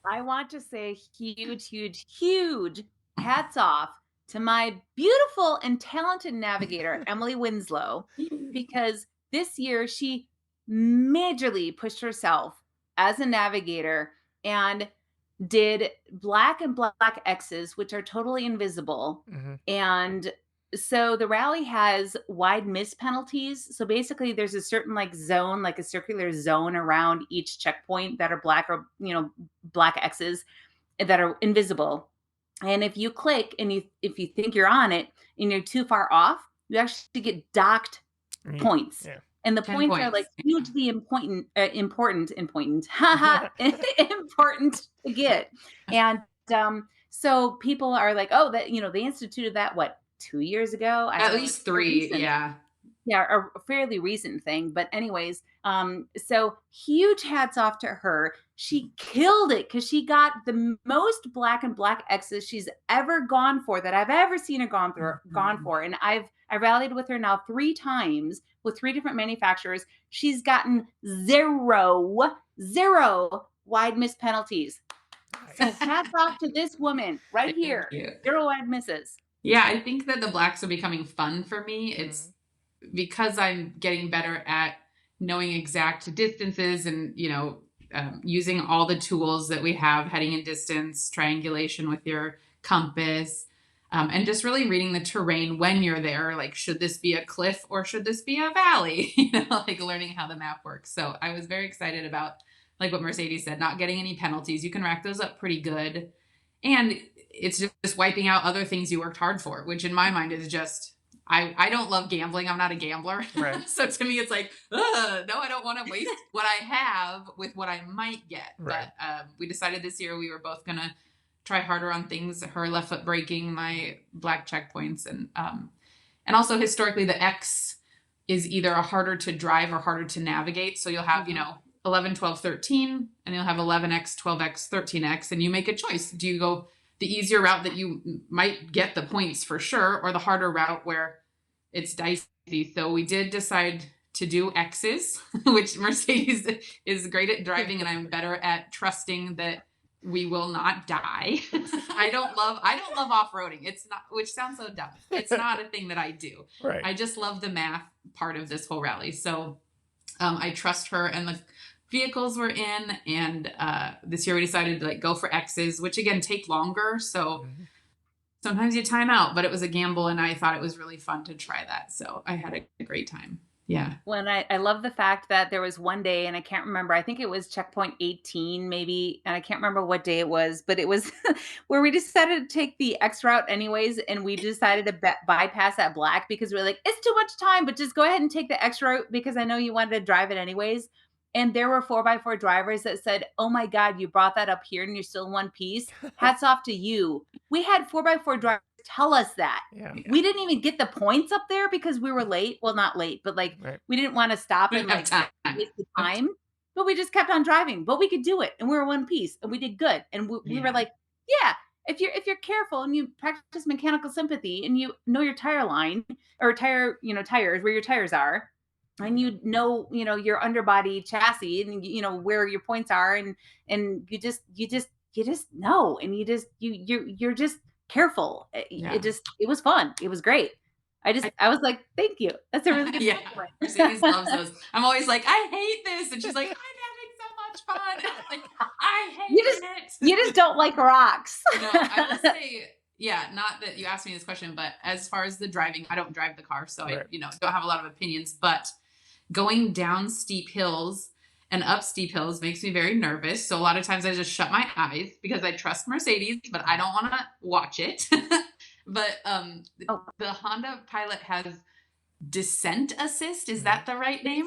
I want to say huge hats off to my beautiful and talented navigator, Emily Winslow, because this year she majorly pushed herself as a navigator and did black and black X's, which are totally invisible. And so the rally has wide miss penalties. So basically there's a certain zone, a circular zone around each checkpoint that are black or, black X's that are invisible. And if you click and if you think you're on it and you're too far off, you actually get docked points. Yeah. And the points are hugely important to get. And so people are like, oh, that, they instituted that, 2 years ago? At least 3, yeah. Yeah, a fairly recent thing. But anyways, so huge hats off to her. She killed it because she got the most black and black X's she's ever gone for, that I've ever seen her gone for. And I rallied with her now 3 times with 3 different manufacturers. She's gotten zero wide miss penalties. So hats off to this woman right here. 0 wide misses. Yeah, I think that the blacks are becoming fun for me. It's because I'm getting better at knowing exact distances and, using all the tools that we have, heading and distance, triangulation with your compass, and just really reading the terrain when you're there. Should this be a cliff or should this be a valley? Learning how the map works. So I was very excited about, what Mercedes said, not getting any penalties. You can rack those up pretty good. And it's just wiping out other things you worked hard for, which in my mind is just, I don't love gambling. I'm not a gambler. Right. So to me, it's no, I don't want to waste what I have with what I might get. Right. But we decided this year we were both going to try harder on things. Her left foot braking, my black checkpoints, and also historically the X is either a harder to drive or harder to navigate. So you'll have, 11, 12, 13, and you'll have 11X, 12X, 13X, and you make a choice. Do you go the easier route that you might get the points for sure, or the harder route where it's dicey? So we did decide to do X's, which Mercedes is great at driving, and I'm better at trusting that we will not die. I don't love off-roading. It's not, which sounds so dumb. It's not a thing that I do. Right. I just love the math part of this whole rally. So I trust her, and the vehicles we're in. And this year we decided to go for X's, which again take longer. So sometimes you time out, but it was a gamble, and I thought it was really fun to try that. So I had a great time. Yeah. Well, and I love the fact that there was one day, and I can't remember, I think it was checkpoint 18 maybe, and I can't remember what day it was, but it was where we decided to take the X route anyways, and we decided to bypass that black because we were like, it's too much time, but just go ahead and take the X route because I know you wanted to drive it anyways. And there were 4x4 drivers that said, oh my God, you brought that up here and you're still in one piece. Hats off to you. We had 4x4 drivers tell us that. Yeah. We didn't even get the points up there because we were late. Well, not late, but we didn't want to stop and waste the time. But we just kept on driving. But we could do it, and we were one piece, and we did good. And we were like, yeah, if you're careful and you practice mechanical sympathy and you know your tire line or tires where your tires are, and you know your underbody chassis and where your points are, and you just know, and you're just careful. It was fun. It was great. I was like, thank you. That's a really good point. Mercedes loves those. I'm always like, I hate this, and she's like, I'm having so much fun. Like, I hate it. You just don't like rocks. No, I will say, not that you asked me this question, but as far as the driving, I don't drive the car, so I don't have a lot of opinions. But going down steep hills and up steep hills makes me very nervous. So a lot of times I just shut my eyes because I trust Mercedes, but I don't want to watch it. But the Honda Pilot has descent assist. Is that the right name?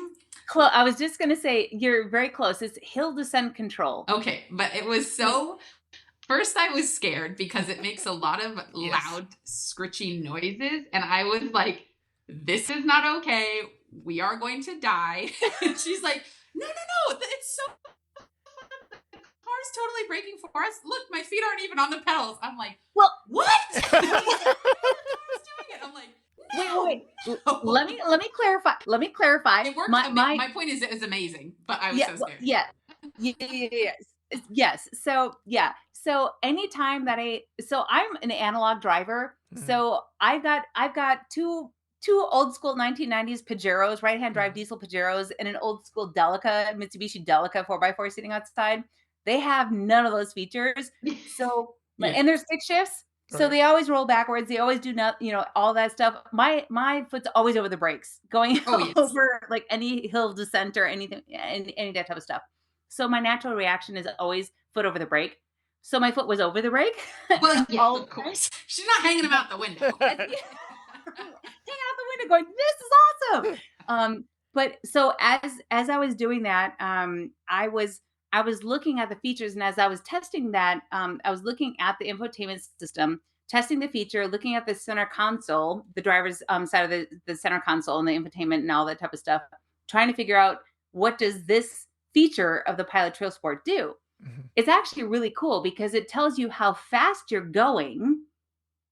I was just going to say, you're very close. It's hill descent control. Okay. But it was first I was scared because it makes a lot of loud scritchy noises. And I was like, this is not okay. We are going to die. And she's like, no, it's so the car's totally braking for us. Look, my feet aren't even on the pedals. I'm like, well, what? The car's doing it. I'm like, no. Wait. Let me clarify. It worked. My point is, it was amazing, but I was so scared. Yes. So anytime that I'm an analog driver. Mm-hmm. So I've got two old school 1990s Pajeros, right-hand drive diesel Pajeros, and an old school Mitsubishi Delica 4x4 sitting outside. They have none of those features. So, and there's stick shifts. So they always roll backwards. They always do not, all that stuff. My foot's always over the brakes, going over like any hill descent or anything, any that type of stuff. So my natural reaction is always foot over the brake. So my foot was over the brake. Well, of course. She's not hanging them out the window. Hanging out the window going, this is awesome. But so as I was doing that, I was looking at the features, and as I was testing that, I was looking at the infotainment system, testing the feature, looking at the center console, the driver's side of the center console and the infotainment and all that type of stuff, trying to figure out what does this feature of the Pilot Trail Sport do. Mm-hmm. It's actually really cool because it tells you how fast you're going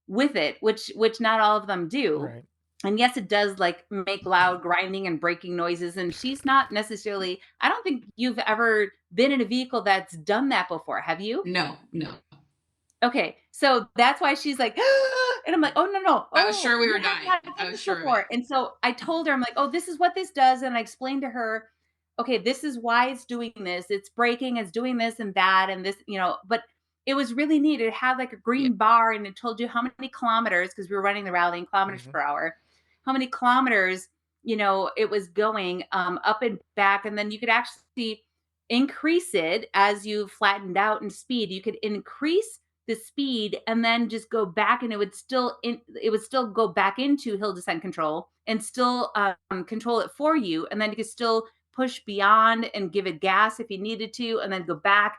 with it, which not all of them do. Right. And yes, it does make loud grinding and braking noises. And she's not necessarily, I don't think you've ever been in a vehicle that's done that before. Have you? No. Okay. So that's why she's like, and I'm like, oh, no. I was sure we were dying. I was sure. And so I told her, I'm like, oh, this is what this does. And I explained to her, okay, this is why it's doing this. It's braking, it's doing this and that. And this, but it was really neat. It had a green bar, and it told you how many kilometers, because we were running the rally in kilometers per hour, how many kilometers, it was going up and back. And then you could actually increase it as you flattened out in speed. You could increase the speed and then just go back, and it would still go back into hill descent control and still control it for you. And then you could still push beyond and give it gas if you needed to, and then go back,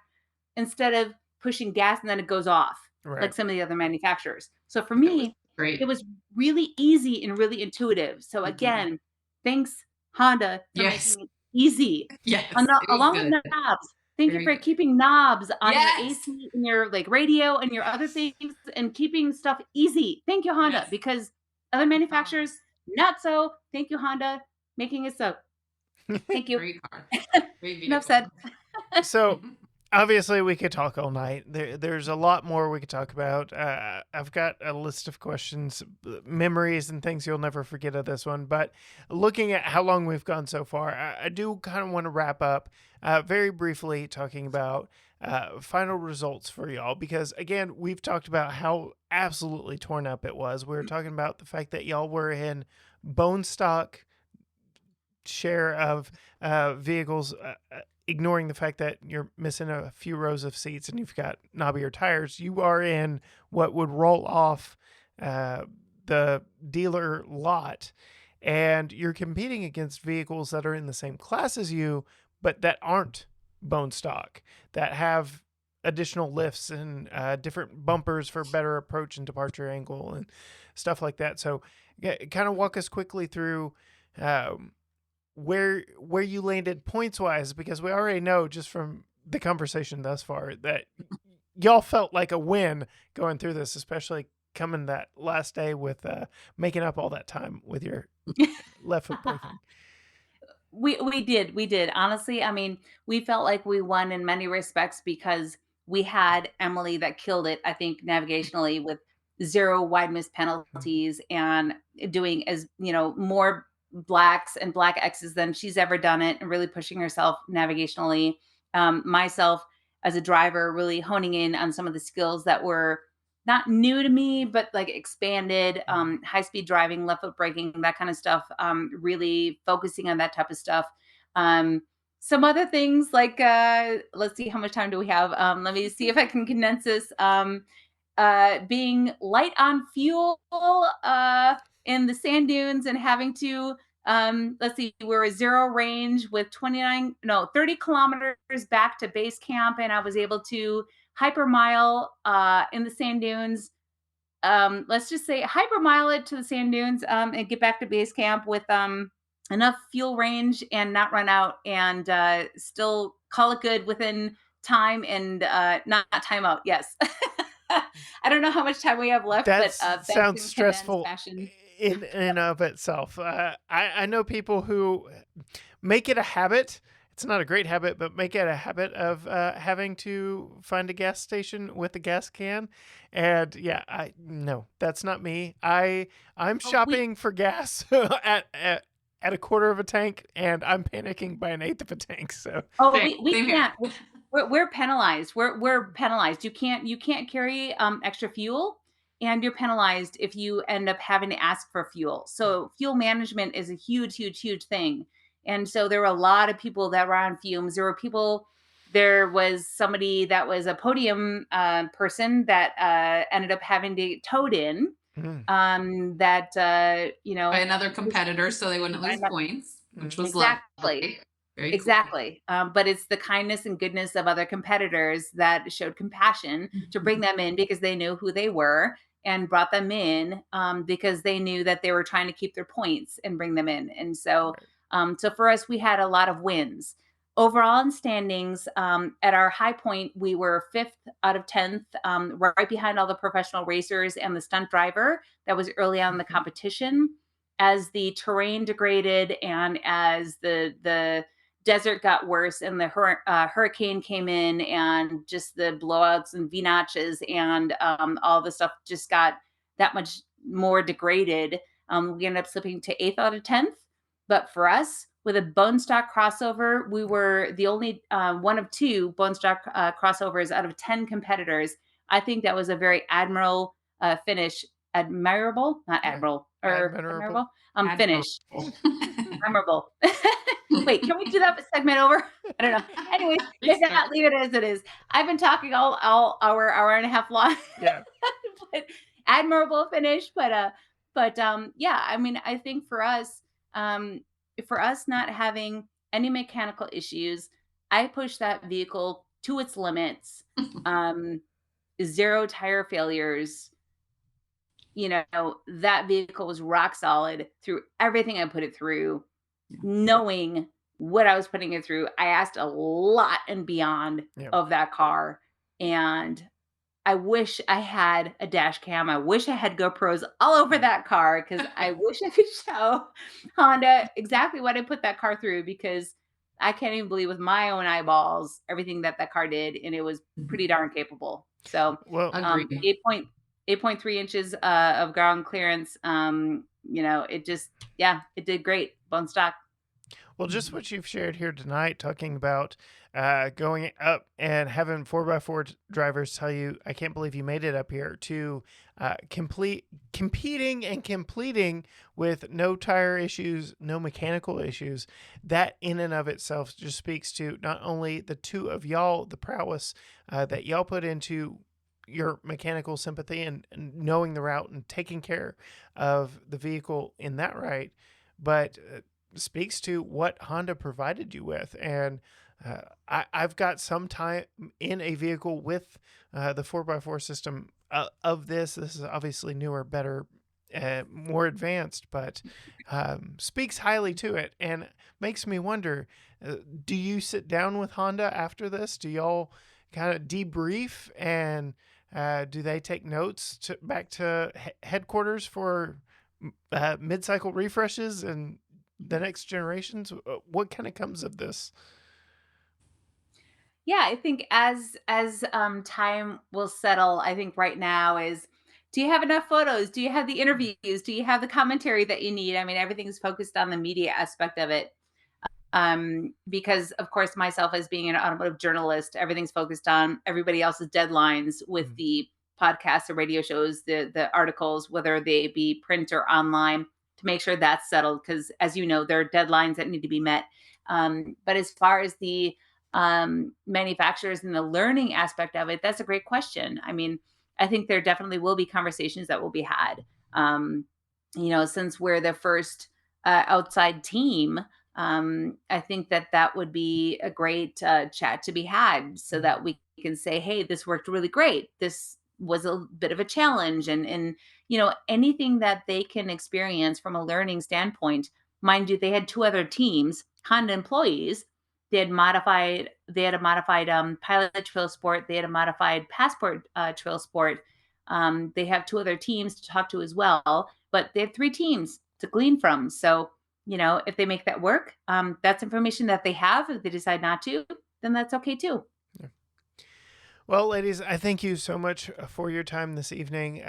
instead of pushing gas and then it goes off Right. like some of the other manufacturers. So for That was me, great. it was really easy and really intuitive. So again, thanks Honda for Yes. making it easy. Yes. It was Along with good. knobs. Thank you Very for good. keeping knobs on your Yes. AC and your like radio and your other things and keeping stuff easy. Thank you, Honda, Yes. because other manufacturers, not so. Thank you, Honda, making it so. Thank you. Great car. Great Enough vehicle. said. So obviously we could talk all night. There's a lot more we could talk about. I've got a list of questions, memories, and things you'll never forget of this one. But looking at how long we've gone so far, I do kind of want to wrap up very briefly talking about final results for y'all. Because again, we've talked about how absolutely torn up it was. We were talking about the fact that y'all were in bone stock share of vehicles, ignoring the fact that you're missing a few rows of seats and you've got knobbier tires. You are in what would roll off the dealer lot, and you're competing against vehicles that are in the same class as you, but that aren't bone stock, that have additional lifts and different bumpers for better approach and departure angle and stuff like that. So kind of walk us quickly through where you landed points wise, because we already know just from the conversation thus far that y'all felt like a win going through this, especially coming that last day with making up all that time with your left foot braking. We did. Honestly, I mean, we felt like we won in many respects because we had Emily that killed it, I think, navigationally with 0 wide miss penalties and doing as, more blacks and black X's than she's ever done it and really pushing herself navigationally. Myself as a driver, really honing in on some of the skills that were not new to me, but like expanded, high speed driving, left foot braking, that kind of stuff. Really focusing on that type of stuff. Some other things like, let's see, how much time do we have? Let me see if I can condense this. Being light on fuel in the sand dunes and having to, let's see, we're a 0 range with 30 kilometers back to base camp. And I was able to hypermile in the sand dunes. Let's just say hypermile it to the sand dunes and get back to base camp with enough fuel range and not run out and still call it good within time and not time out. Yes. I don't know how much time we have left, That but sounds stressful fashion. in and of itself. I know people who make it a habit. It's not a great habit, but make it a habit of having to find a gas station with a gas can. And yeah, no, that's not me. I'm shopping for gas at a quarter of a tank, and I'm panicking by an eighth of a tank. So we Same here. can't. We're penalized. We're penalized. You can't carry extra fuel, and you're penalized if you end up having to ask for fuel. So fuel management is a huge thing. And so there were a lot of people that were on fumes. There was somebody that was a podium person that ended up having to get towed in. That By another competitor, so they wouldn't lose points, which was exactly. lovely. Very cool. Exactly. But it's the kindness and goodness of other competitors that showed compassion to bring them in because they knew who they were and brought them in because they knew that they were trying to keep their points and bring them in. And so, so for us, we had a lot of wins. Overall in standings, at our high point, we were 5th out of 10th, right behind all the professional racers and the stunt driver that was early on in the competition. As the terrain degraded and as the desert got worse and the hurricane came in and just the blowouts and V-notches and all the stuff just got that much more degraded. We ended up slipping to 8th out of 10th. But for us, with a bone stock crossover, we were the only one of 2 bone stock crossovers out of 10 competitors. I think that was a very admirable finish. Admirable, not admiral, or admirable. Finish. Memorable. Wait, can we do that segment over? I don't know. Anyways, maybe not, leave it as it is. I've been talking all hour and a half long. Yeah. But admirable finish, but yeah, I mean, I think for us not having any mechanical issues, I pushed that vehicle to its limits, um, 0 tire failures. That vehicle was rock solid through everything I put it through, knowing what I was putting it through. I asked a lot and beyond Yeah. of that car. And I wish I had a dash cam. I wish I had GoPros all over that car, because I wish I could show Honda exactly what I put that car through, because I can't even believe with my own eyeballs everything that car did, and it was pretty darn capable. So, Well, Agreed. 8.3 inches of ground clearance. It just, yeah, it did great. Bone stock. well, just what you've shared here tonight, talking about going up and having 4x4 drivers tell you, I can't believe you made it up here, to competing and completing with no tire issues, no mechanical issues. That in and of itself just speaks to not only the two of y'all, the prowess that y'all put into your mechanical sympathy and knowing the route and taking care of the vehicle in that right, but speaks to what Honda provided you with. And I've got some time in a vehicle with the 4x4 system of this. This is obviously newer, better, more advanced, but speaks highly to it and makes me wonder, do you sit down with Honda after this? Do y'all kind of debrief, and do they take notes back to headquarters for mid-cycle refreshes and the next generations? What kind of comes of this? Yeah, I think as time will settle, I think right now is, do you have enough photos? Do you have the interviews? Do you have the commentary that you need? I mean, everything's focused on the media aspect of it. Because of course, myself as being an automotive journalist, everything's focused on everybody else's deadlines with the podcasts, the radio shows, the articles, whether they be print or online, to make sure that's settled. Because as you know, there are deadlines that need to be met. But as far as the manufacturers and the learning aspect of it, that's a great question. I mean, I think there definitely will be conversations that will be had. Since we're the first outside team, I think that would be a great chat to be had, so that we can say, hey, this worked really great. This was a bit of a challenge, and anything that they can experience from a learning standpoint. Mind you, they had 2 other teams, Honda employees. They had a modified Pilot Trail Sport. They had a modified Passport Trail Sport. They have 2 other teams to talk to as well, but they have 3 teams to glean from. So, if they make that work, that's information that they have. If they decide not to, then that's okay too. Yeah. Well, ladies, I thank you so much for your time this evening.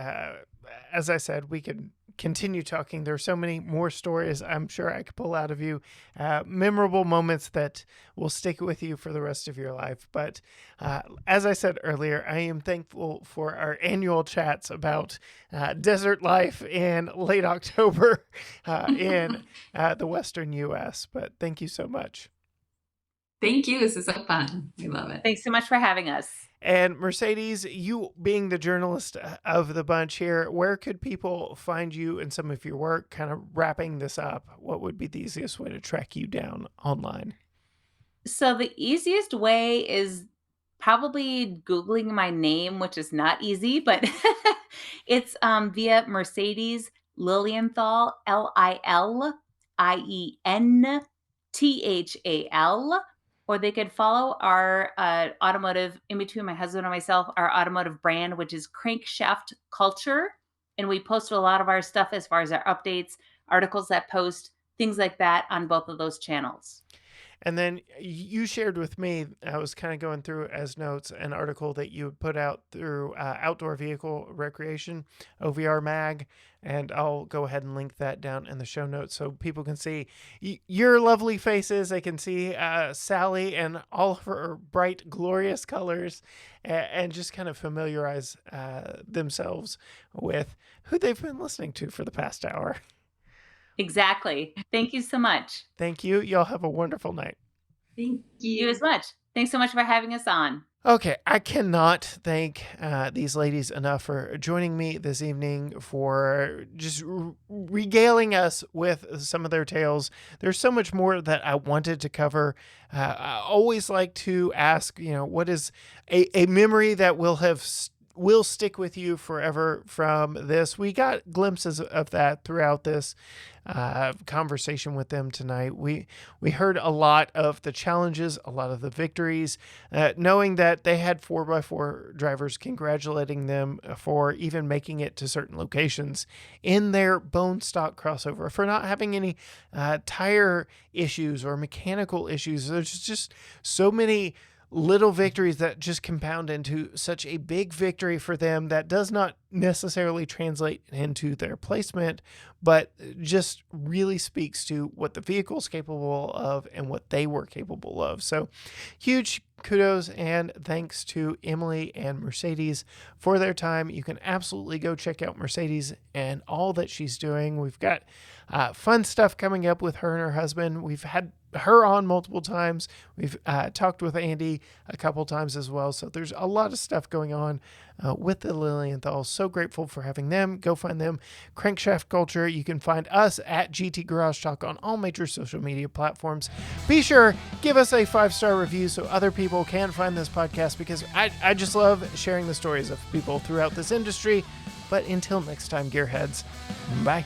As I said, we could continue talking. There are so many more stories I'm sure I could pull out of you, memorable moments that will stick with you for the rest of your life. But as I said earlier, I am thankful for our annual chats about desert life in late October in the Western U.S. But thank you so much. Thank you. This is so fun. We love it. Thanks so much for having us. And Mercedes, you being the journalist of the bunch here, where could people find you and some of your work? Kind of wrapping this up, what would be the easiest way to track you down online? So the easiest way is probably Googling my name, which is not easy, but it's via Mercedes Lilienthal, Lilienthal, or they could follow our automotive, in between my husband and myself, our automotive brand, which is Crankshaft Culture. And we post a lot of our stuff as far as our updates, articles that post, things like that on both of those channels. And then you shared with me, I was kind of going through as notes, an article that you put out through Outdoor Vehicle Recreation, OVR Mag, and I'll go ahead and link that down in the show notes so people can see your lovely faces. They can see Sally and all of her bright, glorious colors, and just kind of familiarize themselves with who they've been listening to for the past hour. Exactly. Thank you so much. Thank you. Y'all have a wonderful night. Thank you. You as much. Thanks so much for having us on. Okay, I cannot thank these ladies enough for joining me this evening, for just regaling us with some of their tales. There's so much more that I wanted to cover. I always like to ask, what is a memory that will stick with you forever from this? We got glimpses of that throughout this conversation with them tonight. We heard a lot of the challenges, a lot of the victories, knowing that they had 4x4 drivers congratulating them for even making it to certain locations in their bone stock crossover, for not having any tire issues or mechanical issues. There's just so many little victories that just compound into such a big victory for them that does not necessarily translate into their placement, but just really speaks to what the vehicle's capable of and what they were capable of. So huge kudos and thanks to Emily and Mercedes for their time. You can absolutely go check out Mercedes and all that she's doing. We've got fun stuff coming up with her and her husband. We've had her on multiple times. We've talked with Andy a couple times as well. So there's a lot of stuff going on with the Lilienthal. So grateful for having them. Go find them. Crankshaft Culture. You can find us at GT Garage Talk on all major social media platforms. Be sure, give us a 5-star review so other people can find this podcast, because I just love sharing the stories of people throughout this industry. But until next time, gearheads, bye.